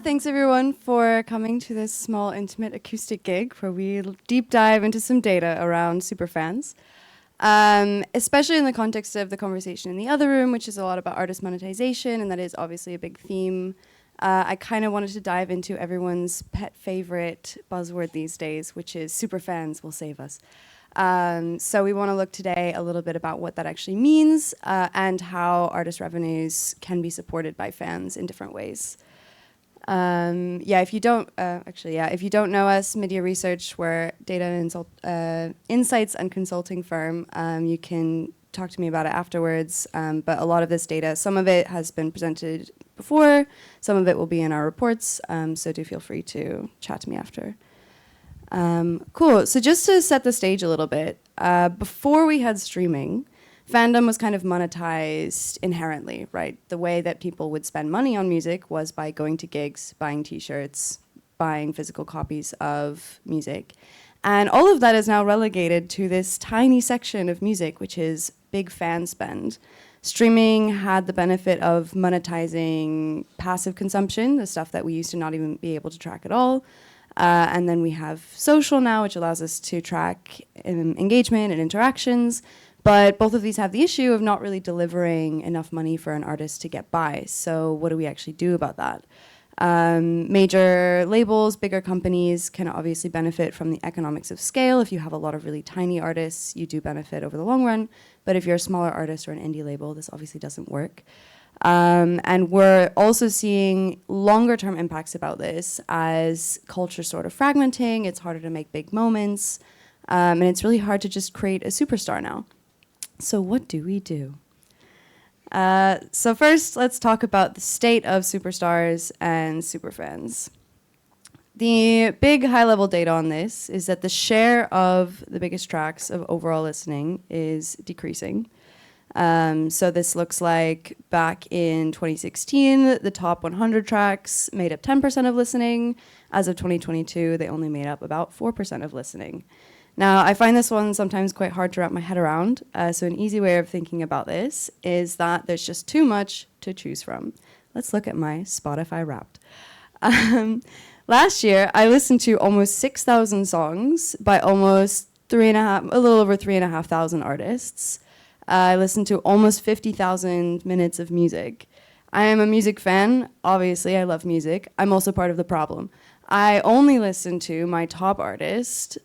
thanks everyone for coming to this small, intimate acoustic gig where we deep dive into some data around superfans. Especially in the context of the conversation in the other room, which is a lot about artist monetization, and that is obviously a big theme. I kind of wanted to dive into everyone's pet favorite buzzword these days, which is superfans will save us. So we want to look today a little bit about what that actually means and how artist revenues can be supported by fans in different ways. If you don't know us, MIDiA Research, we're data and insights and consulting firm. You can talk to me about it afterwards, but a lot of this data, some of it has been presented before, some of it will be in our reports, so do feel free to chat to me after. Cool, so just to set the stage a little bit, before we had streaming, fandom was kind of monetized inherently, right? The way that people would spend money on music was by going to gigs, buying t-shirts, buying physical copies of music. And all of that is now relegated to this tiny section of music, which is big fan spend. Streaming had the benefit of monetizing passive consumption, the stuff that we used to not even be able to track at all. And then we have social now, which allows us to track engagement and interactions. But both of these have the issue of not really delivering enough money for an artist to get by. So what do we actually do about that? Major labels, bigger companies can obviously benefit from the economics of scale. If you have a lot of really tiny artists, you do benefit over the long run. But if you're a smaller artist or an indie label, this obviously doesn't work. And we're also seeing longer term impacts about this as culture sort of fragmenting. It's harder to make big moments. And it's really hard to just create a superstar now. So what do we do? So first, let's talk about the state of superstars and superfans. The big high-level data on this is that the share of the biggest tracks of overall listening is decreasing. So this looks like back in 2016, the top 100 tracks made up 10% of listening. As of 2022, they only made up about 4% of listening. Now, I find this one sometimes quite hard to wrap my head around. So an easy way of thinking about this is that there's just too much to choose from. Let's look at my Spotify Wrapped. Last year, I listened to almost 6,000 songs by almost a little over 3,500 artists. I listened to almost 50,000 minutes of music. I am a music fan. Obviously, I love music. I'm also part of the problem. I only listen to my top artist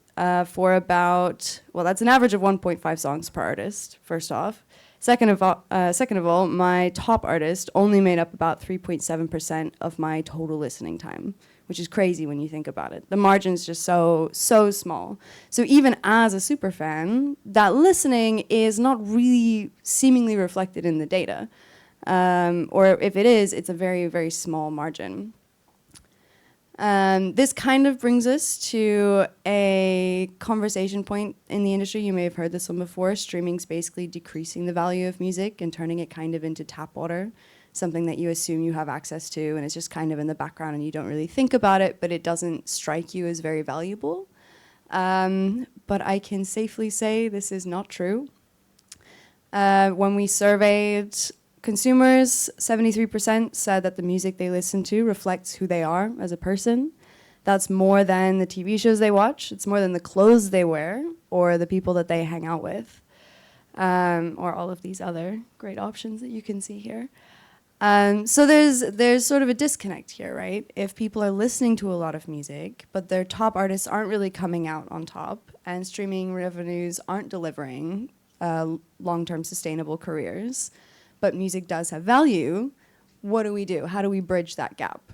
for about, well, that's an average of 1.5 songs per artist, first off. Second of all, my top artist only made up about 3.7% of my total listening time, which is crazy when you think about it. The margin's just so small. So even as a superfan, that listening is not really seemingly reflected in the data. Or if it is, it's a very, very small margin. This kind of brings us to a conversation point in the industry. You may have heard this one before. Streaming's basically decreasing the value of music and turning it kind of into tap water, something that you assume you have access to, and it's just kind of in the background and you don't really think about it, but it doesn't strike you as very valuable. But I can safely say this is not true. When we surveyed consumers, 73% said that the music they listen to reflects who they are as a person. That's more than the TV shows they watch. It's more than the clothes they wear or the people that they hang out with, or all of these other great options that you can see here. So there's sort of a disconnect here, right? If people are listening to a lot of music, but their top artists aren't really coming out on top, and streaming revenues aren't delivering long-term sustainable careers, but music does have value, what do we do? How do we bridge that gap?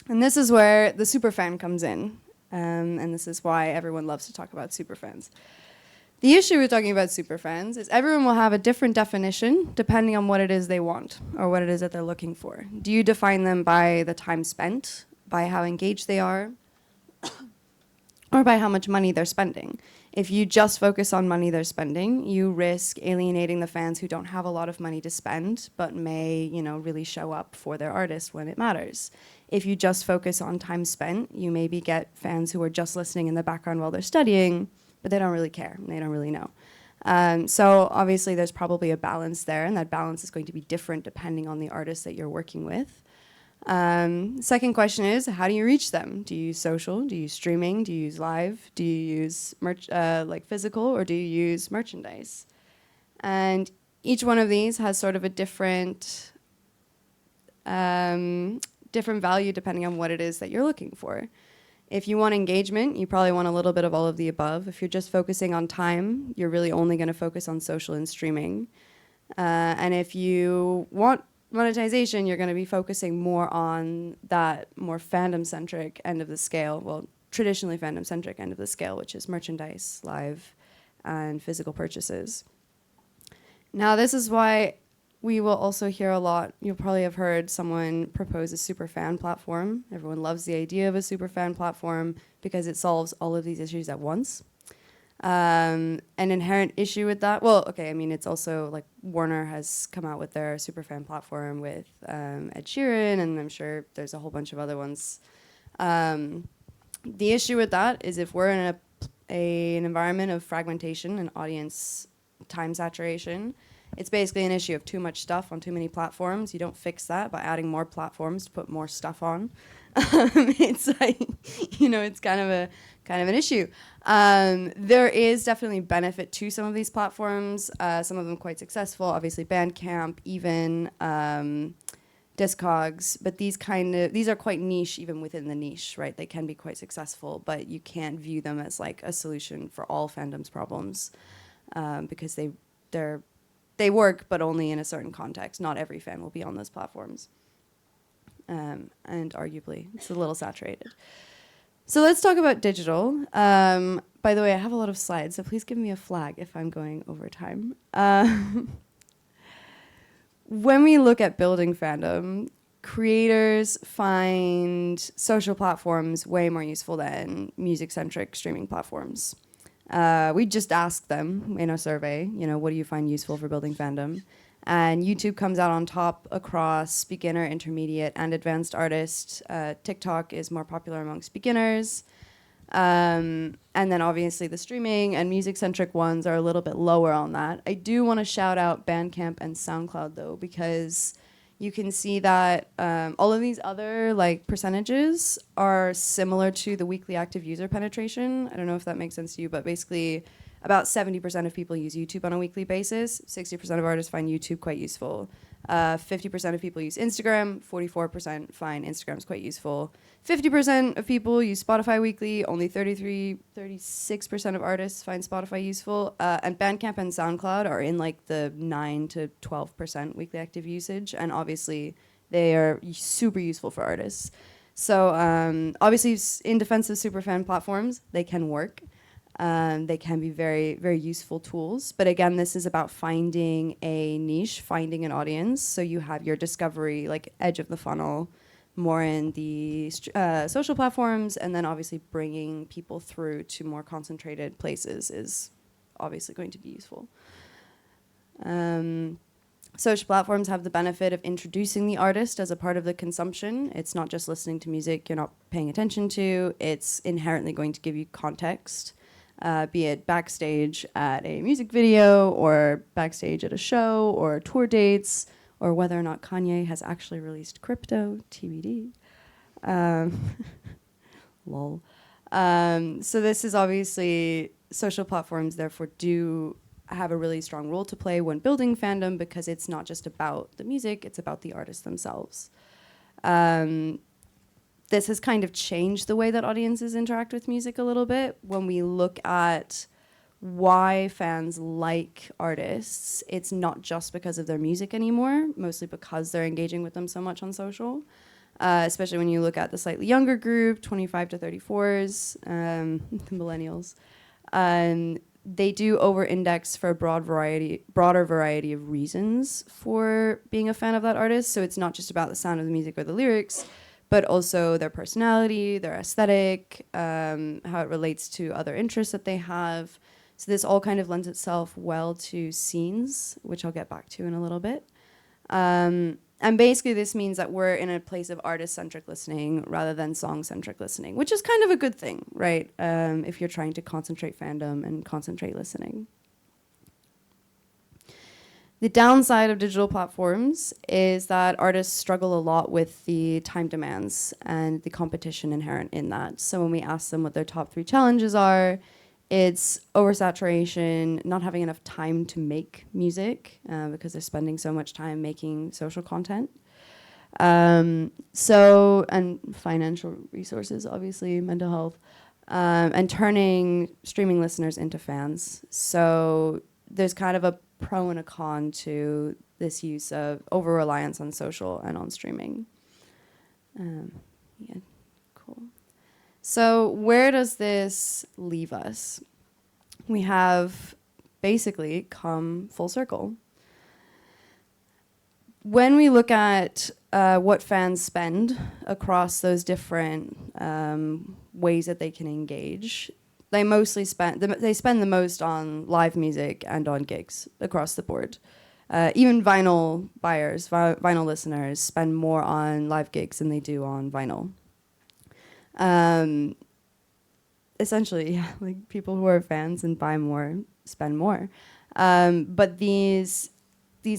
And this is where the superfan comes in, and this is why everyone loves to talk about superfans. The issue with talking about superfans is everyone will have a different definition depending on what it is they want or what it is that they're looking for. Do you define them by the time spent, by how engaged they are, or by how much money they're spending? If you just focus on money they're spending, you risk alienating the fans who don't have a lot of money to spend, but may, really show up for their artist when it matters. If you just focus on time spent, you maybe get fans who are just listening in the background while they're studying, but they don't really care, they don't really know. So obviously there's probably a balance there, and that balance is going to be different depending on the artist that you're working with. Second question is, how do you reach them? Do you use social? Do you use streaming? Do you use live? Do you use like physical, or do you use merchandise? And each one of these has sort of a different different value depending on what it is that you're looking for. If you want engagement, you probably want a little bit of all of the above. If you're just focusing on time, you're really only going to focus on social and streaming. And if you want monetization, you're going to be focusing more on that more fandom-centric end of the scale, well, traditionally fandom-centric end of the scale, which is merchandise, live, and physical purchases. Now, this is why we will also hear a lot. You'll probably have heard someone propose a superfan platform. Everyone loves the idea of a superfan platform because it solves all of these issues at once. An inherent issue with that, well, okay, I mean, it's also like Warner has come out with their superfan platform with Ed Sheeran, and I'm sure there's a whole bunch of other ones. The issue with that is if we're in an environment of fragmentation and audience time saturation, it's basically an issue of too much stuff on too many platforms. You don't fix that by adding more platforms to put more stuff on. It's like, you know, it's kind of an issue. There is definitely benefit to some of these platforms. Some of them quite successful. Obviously, Bandcamp, even Discogs. But these are quite niche, even within the niche, right? They can be quite successful, but you can't view them as like a solution for all fandom's problems, because they work, but only in a certain context. Not every fan will be on those platforms. And arguably, it's a little saturated. So let's talk about digital. By the way, I have a lot of slides, so please give me a flag if I'm going over time. When we look at building fandom, creators find social platforms way more useful than music-centric streaming platforms. We just asked them in a survey, you know, what do you find useful for building fandom? And YouTube comes out on top across beginner, intermediate, and advanced artists. TikTok is more popular amongst beginners. And then obviously the streaming and music-centric ones are a little bit lower on that. I do want to shout out Bandcamp and SoundCloud, though, because you can see that all of these other like percentages are similar to the weekly active user penetration. I don't know if that makes sense to you, but basically about 70% of people use YouTube on a weekly basis. 60% of artists find YouTube quite useful. 50% of people use Instagram. 44% find Instagram's quite useful. 50% of people use Spotify weekly. Only 36% of artists find Spotify useful. And Bandcamp and SoundCloud are in like the 9 to 12% weekly active usage. And obviously, they are super useful for artists. So obviously, in defense of superfan platforms, they can work. They can be very, very useful tools. But again, this is about finding a niche, finding an audience. So you have your discovery, like edge of the funnel, more in the social platforms, and then obviously bringing people through to more concentrated places is obviously going to be useful. Social platforms have the benefit of introducing the artist as a part of the consumption. It's not just listening to music you're not paying attention to. It's inherently going to give you context. Be it backstage at a music video, or backstage at a show, or tour dates, or whether or not Kanye has actually released crypto, TBD. Lol. So this is obviously, social platforms therefore do have a really strong role to play when building fandom, because it's not just about the music, it's about the artists themselves. This has kind of changed the way that audiences interact with music a little bit. When we look at why fans like artists, it's not just because of their music anymore, mostly because they're engaging with them so much on social. Especially when you look at the slightly younger group, 25 to 34s, the millennials. They do over-index for a broader variety of reasons for being a fan of that artist. So it's not just about the sound of the music or the lyrics, but also their personality, their aesthetic, how it relates to other interests that they have. So this all kind of lends itself well to scenes, which I'll get back to in a little bit. And basically this means that we're in a place of artist-centric listening rather than song-centric listening, which is kind of a good thing, right? If you're trying to concentrate fandom and concentrate listening. The downside of digital platforms is that artists struggle a lot with the time demands and the competition inherent in that. So when we ask them what their top 3 challenges are, it's oversaturation, not having enough time to make music because they're spending so much time making social content. And financial resources, obviously, mental health, and turning streaming listeners into fans. So there's kind of a pro and a con to this use of over-reliance on social and on streaming. Yeah, cool. So where does this leave us? We have basically come full circle. When we look at what fans spend across those different ways that they can engage, they mostly spend the most on live music and on gigs across the board. Even vinyl buyers, vinyl listeners spend more on live gigs than they do on vinyl. Essentially, yeah, like people who are fans and buy more spend more. But these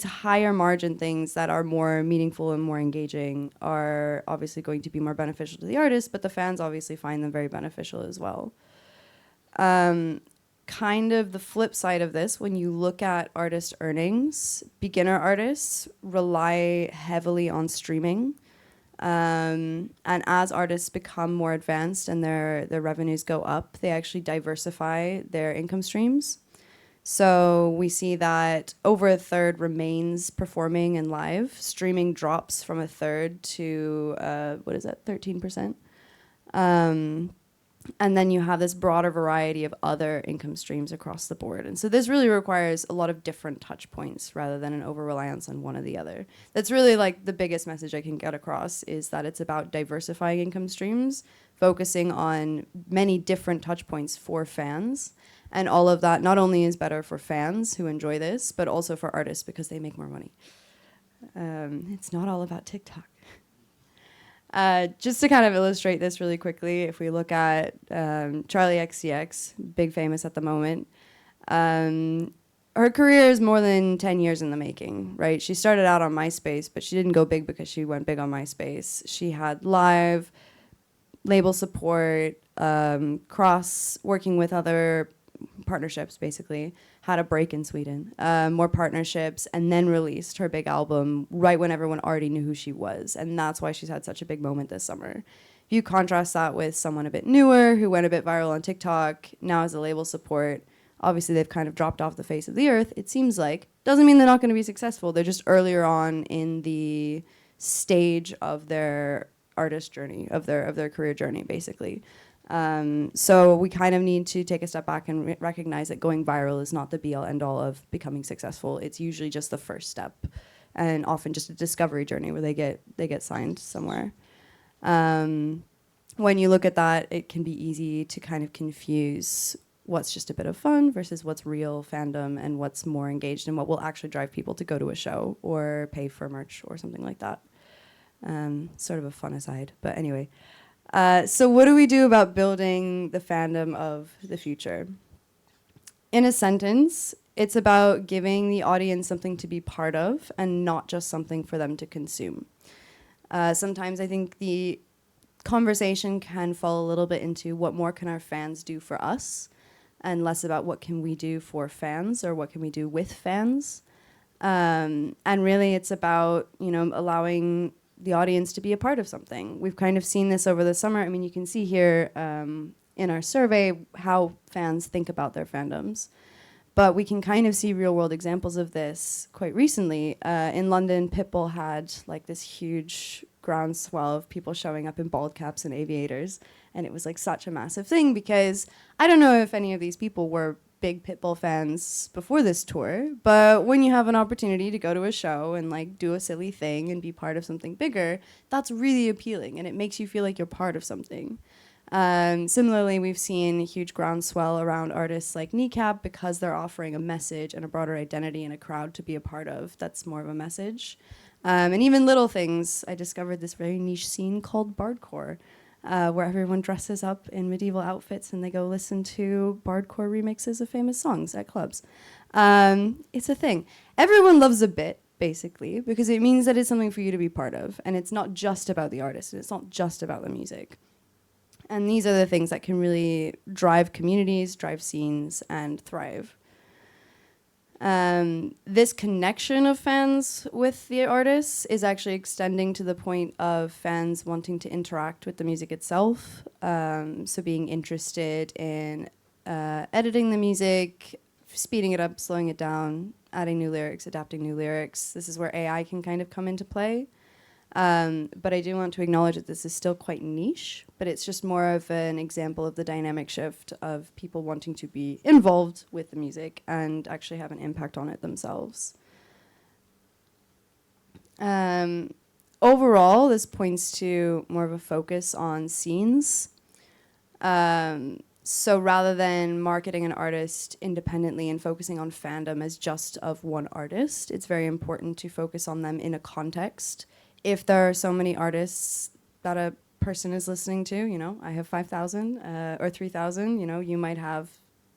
higher margin things that are more meaningful and more engaging are obviously going to be more beneficial to the artist, but the fans obviously find them very beneficial as well. Kind of the flip side of this, when you look at artist earnings, beginner artists rely heavily on streaming. And as artists become more advanced and their revenues go up, they actually diversify their income streams. So we see that over a third remains performing and live. Streaming drops from a third to, 13%? And then you have this broader variety of other income streams across the board. And so this really requires a lot of different touch points rather than an over-reliance on one or the other. That's really like the biggest message I can get across, is that it's about diversifying income streams, focusing on many different touch points for fans. And all of that not only is better for fans who enjoy this, but also for artists because they make more money. It's not all about TikTok. Just to kind of illustrate this really quickly, if we look at Charli XCX, big famous at the moment, her career is more than 10 years in the making, right? She started out on MySpace, but she didn't go big because she went big on MySpace. She had live, label support, working with other partnerships, basically. Had a break in Sweden, more partnerships, and then released her big album right when everyone already knew who she was. And that's why she's had such a big moment this summer. If you contrast that with someone a bit newer who went a bit viral on TikTok, now has a label support, obviously they've kind of dropped off the face of the earth, it seems like. Doesn't mean they're not going to be successful. They're just earlier on in the stage of their artist journey, of their career journey, basically. So we kind of need to take a step back and recognize that going viral is not the be-all, end-all of becoming successful. It's usually just the first step, and often just a discovery journey where they get signed somewhere. When you look at that, it can be easy to kind of confuse what's just a bit of fun versus what's real fandom and what's more engaged and what will actually drive people to go to a show or pay for merch or something like that. Sort of a fun aside, but anyway. So what do we do about building the fandom of the future? In a sentence, it's about giving the audience something to be part of and not just something for them to consume. Sometimes I think the conversation can fall a little bit into what more can our fans do for us and less about what can we do for fans or what can we do with fans. And really it's about, allowing the audience to be a part of something. We've kind of seen this over the summer. I mean, you can see here in our survey how fans think about their fandoms. But we can kind of see real-world examples of this quite recently. In London, 𝘞𝘀𝘆 had like this huge groundswell of people showing up in bald caps and aviators. And it was like such a massive thing because I don't know if any of these people were big 𝘞𝘀𝘆 fans before this tour, but when you have an opportunity to go to a show and like do a silly thing and be part of something bigger, that's really appealing and it makes you feel like you're part of something. Similarly, we've seen a huge groundswell around artists like 𝘞𝘩𝘢 because they're offering a message and a broader identity and a crowd to be a part of that's more of a message. And even little things, I discovered this very niche scene called bardcore, where everyone dresses up in medieval outfits and they go listen to bardcore remixes of famous songs at clubs. It's a thing. Everyone loves a bit, basically, because it means that it's something for you to be part of, and it's not just about the artist, and it's not just about the music. And these are the things that can really drive communities, drive scenes, and thrive. This connection of fans with the artists is actually extending to the point of fans wanting to interact with the music itself. So being interested in editing the music, speeding it up, slowing it down, adding new lyrics, adapting new lyrics. This is where AI can kind of come into play. But I do want to acknowledge that this is still quite niche, but it's just more of an example of the dynamic shift of people wanting to be involved with the music and actually have an impact on it themselves. Overall, this points to more of a focus on scenes. So rather than marketing an artist independently and focusing on fandom as just of one artist, it's very important to focus on them in a context. If there are so many artists that a person is listening to, you know, I have 5,000 or 3,000, you know, you might have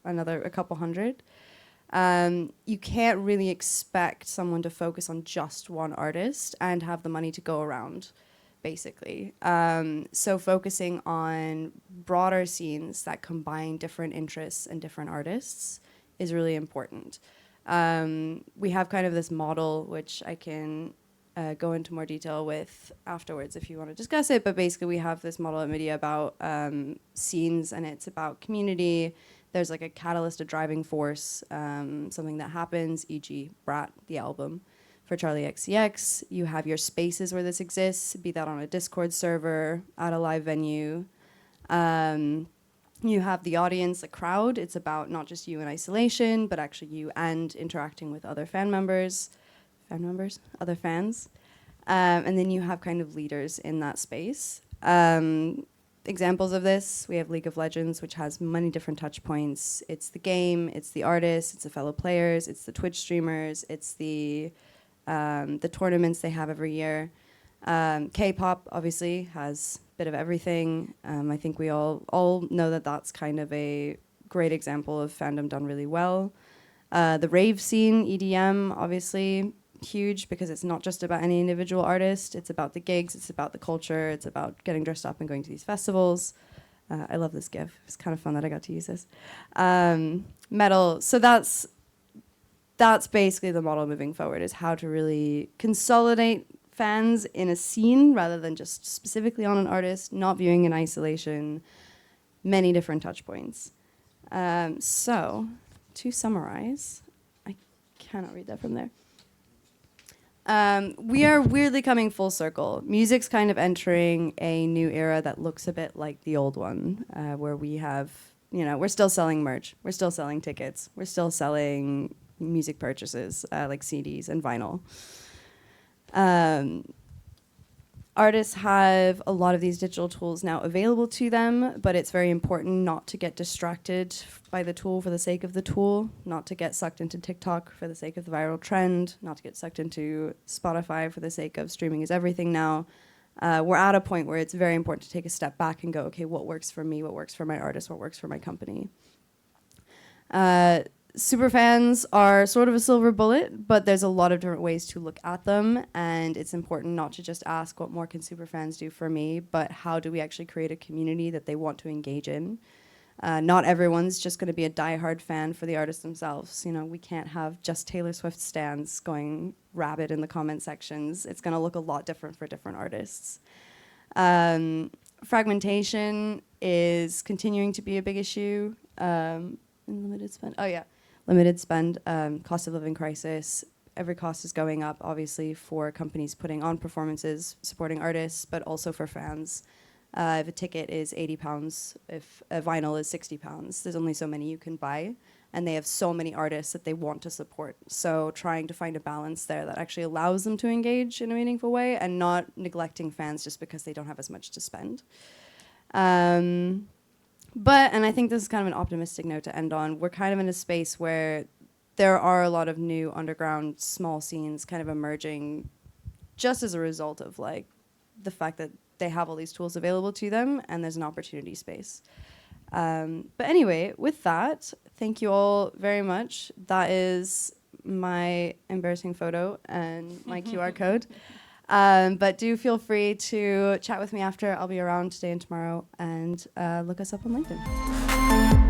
a couple hundred. You can't really expect someone to focus on just one artist and have the money to go around, basically. So focusing on broader scenes that combine different interests and different artists is really important. We have kind of this model, which I can go into more detail with afterwards if you want to discuss it, but basically we have this model at MIDiA about scenes, and it's about community. There's like a catalyst, a driving force, something that happens, e.g. Brat, the album. For 𝘬𝘓𝑥𝑐𝑥, you have your spaces where this exists, be that on a Discord server, at a live venue. You have the audience, a crowd. It's about not just you in isolation, but actually you and interacting with other other fans. And then you have kind of leaders in that space. Examples of this, we have League of Legends, which has many different touch points. It's the game, it's the artists, it's the fellow players, it's the Twitch streamers, it's the tournaments they have every year. K-pop obviously has a bit of everything. I think we all know that that's kind of a great example of fandom done really well. The rave scene, EDM, obviously huge because it's not just about any individual artist. It's about the gigs, it's about the culture, it's about getting dressed up and going to these festivals. I love this GIF. It's kind of fun that I got to use this. Metal, so that's basically the model moving forward, is how to really consolidate fans in a scene rather than just specifically on an artist, not viewing in isolation, many different touch points. So, to summarize, I cannot read that from there. We are weirdly coming full circle. Music's kind of entering a new era that looks a bit like the old one, where we have, you know, we're still selling merch, we're still selling tickets, we're still selling music purchases, like CDs and vinyl. Artists have a lot of these digital tools now available to them, but it's very important not to get distracted by the tool for the sake of the tool, not to get sucked into TikTok for the sake of the viral trend, not to get sucked into Spotify for the sake of streaming is everything now. We're at a point where it's very important to take a step back and go, okay, what works for me, what works for my artist, what works for my company? Superfans are sort of a silver bullet, but there's a lot of different ways to look at them, and it's important not to just ask what more can superfans do for me, but how do we actually create a community that they want to engage in. Not everyone's just going to be a diehard fan for the artists themselves. You know, we can't have just Taylor Swift stans going rabid in the comment sections. It's going to look a lot different for different artists. Fragmentation is continuing to be a big issue. In limited spend. Oh yeah. Limited spend, cost of living crisis. Every cost is going up, obviously, for companies putting on performances, supporting artists, but also for fans. If a ticket is £80, if a vinyl is £60, there's only so many you can buy, and they have so many artists that they want to support. So trying to find a balance there that actually allows them to engage in a meaningful way and not neglecting fans just because they don't have as much to spend. But, and I think this is kind of an optimistic note to end on, we're kind of in a space where there are a lot of new underground small scenes kind of emerging just as a result of like the fact that they have all these tools available to them and there's an opportunity space. But anyway, with that, thank you all very much. That is my embarrassing photo and my QR code. But do feel free to chat with me after. I'll be around today and tomorrow, and look us up on LinkedIn.